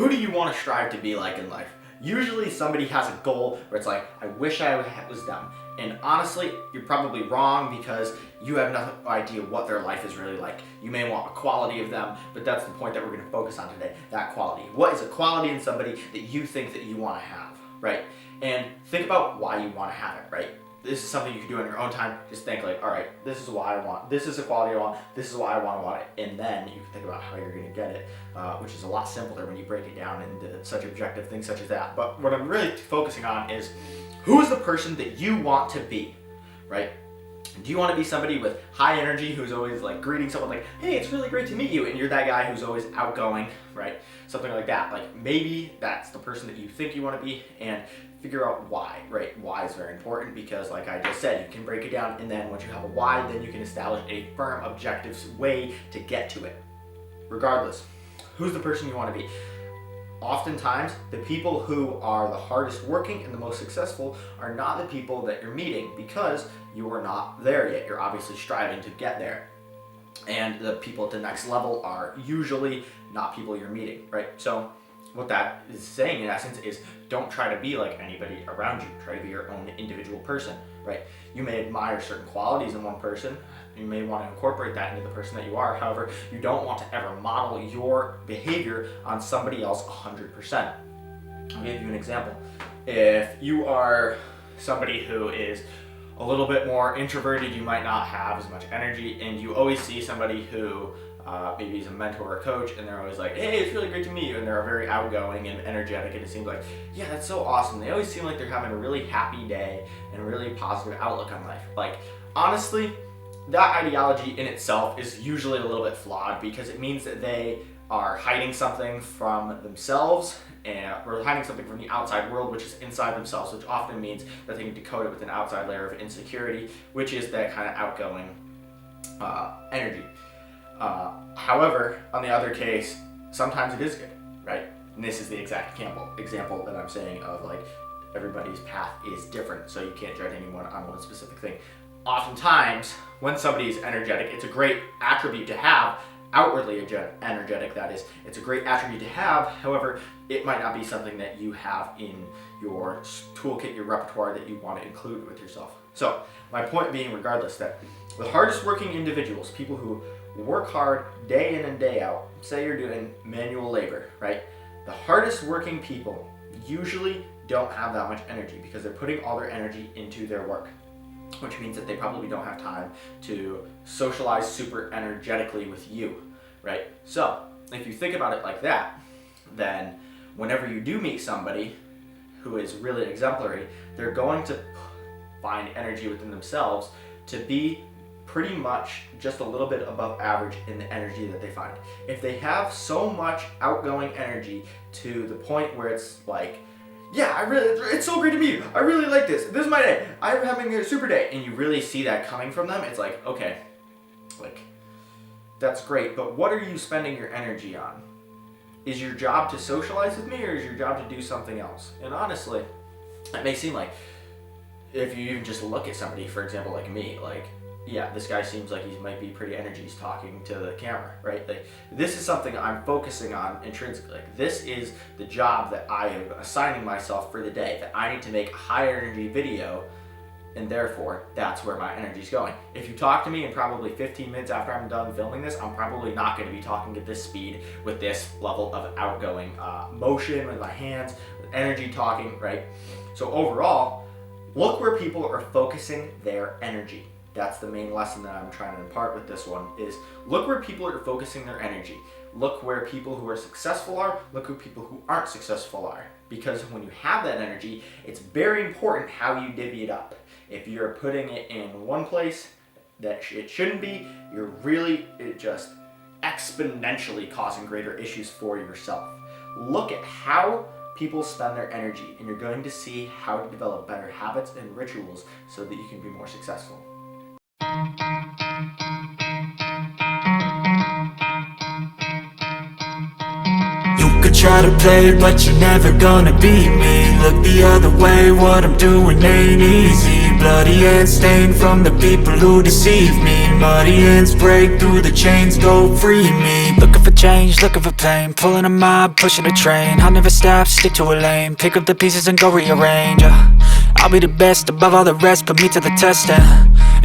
Who do you want to strive to be like in life? Usually somebody has a goal where it's like, I wish I was them. And honestly, you're probably wrong because you have no idea what their life is really like. You may want a quality of them, but that's the point that we're going to focus on today, that quality. What is a quality in somebody that you think that you want to have, right? And think about why you want to have it, right? This is something you can do in your own time. Just think like, all right, this is why I want, this is a quality I want, this is why I want it. And then you can think about how you're going to get it, which is a lot simpler when you break it down into such objective things such as that. But what I'm really focusing on is who is the person that you want to be, right? Do you want to be somebody with high energy who's always like greeting someone like, hey, it's really great to meet you, and you're that guy who's always outgoing, right? Something like that. Like maybe that's the person that you think you want to be, and figure out why, right? Why is very important because like I just said, you can break it down, and then once you have a why, then you can establish a firm, objective way to get to it. Regardless, who's the person you want to be? Oftentimes, the people who are the hardest working and the most successful are not the people that you're meeting because you are not there yet. You're obviously striving to get there. And the people at the next level are usually not people you're meeting, right? So what that is saying in essence is don't try to be like anybody around you. Try to be your own individual person, right? You may admire certain qualities in one person. You may want to incorporate that into the person that you are. However, you don't want to ever model your behavior on somebody else 100%. I'll give you an example. If you are somebody who is a little bit more introverted, you might not have as much energy, and you always see somebody who maybe is a mentor or a coach, and they're always like, hey, it's really great to meet you, and they're very outgoing and energetic, and it seems like, yeah, that's so awesome. They always seem like they're having a really happy day and a really positive outlook on life. Like, honestly, that ideology in itself is usually a little bit flawed because it means that they are hiding something from themselves or hiding something from the outside world, which is inside themselves, which often means that they can decode it with an outside layer of insecurity, which is that kind of outgoing energy. However, on the other case, sometimes it is good, right? And this is the exact example that I'm saying of like everybody's path is different, so you can't judge anyone on one specific thing. Oftentimes, when somebody is energetic, it's a great attribute to have, outwardly energetic, that is. It's a great attribute to have, however, it might not be something that you have in your toolkit, your repertoire that you want to include with yourself. So, my point being, regardless, that the hardest working individuals, people who work hard day in and day out, say you're doing manual labor, right? The hardest working people usually don't have that much energy because they're putting all their energy into their work, which means that they probably don't have time to socialize super energetically with you, right? So if you think about it like that, then whenever you do meet somebody who is really exemplary, they're going to find energy within themselves to be pretty much just a little bit above average in the energy that they find. If they have so much outgoing energy to the point where it's like, yeah, it's so great to meet you. I really like this. This is my day. I'm having a super day. And you really see that coming from them. It's like, okay, like, that's great, but what are you spending your energy on? Is your job to socialize with me, or is your job to do something else? And honestly, it may seem like, if you even just look at somebody, for example, like me, like, yeah, this guy seems like he might be pretty energy. He's talking to the camera, right? Like, this is something I'm focusing on intrinsically. Like, this is the job that I am assigning myself for the day, that I need to make a high energy video, and therefore, that's where my energy is going. If you talk to me and probably 15 minutes after I'm done filming this, I'm probably not going to be talking at this speed with this level of outgoing motion with my hands, with energy talking, right? So overall, look where people are focusing their energy. That's the main lesson that I'm trying to impart with this one, is look where people are focusing their energy. Look where people who are successful are, look where people who aren't successful are. Because when you have that energy, it's very important how you divvy it up. If you're putting it in one place that it shouldn't be, you're really just exponentially causing greater issues for yourself. Look at how people spend their energy, and you're going to see how to develop better habits and rituals so that you can be more successful. You could try to play, but you're never gonna beat me. Look the other way, what I'm doing ain't easy. Bloody and stained from the people who deceive me. muddy hands break through the chains, go free me. Looking for change, looking for pain, pulling a mob, pushing a train. I'll never stop, stick to a lane, pick up the pieces and go rearrange. I'll be the best above all the rest, put me to the test and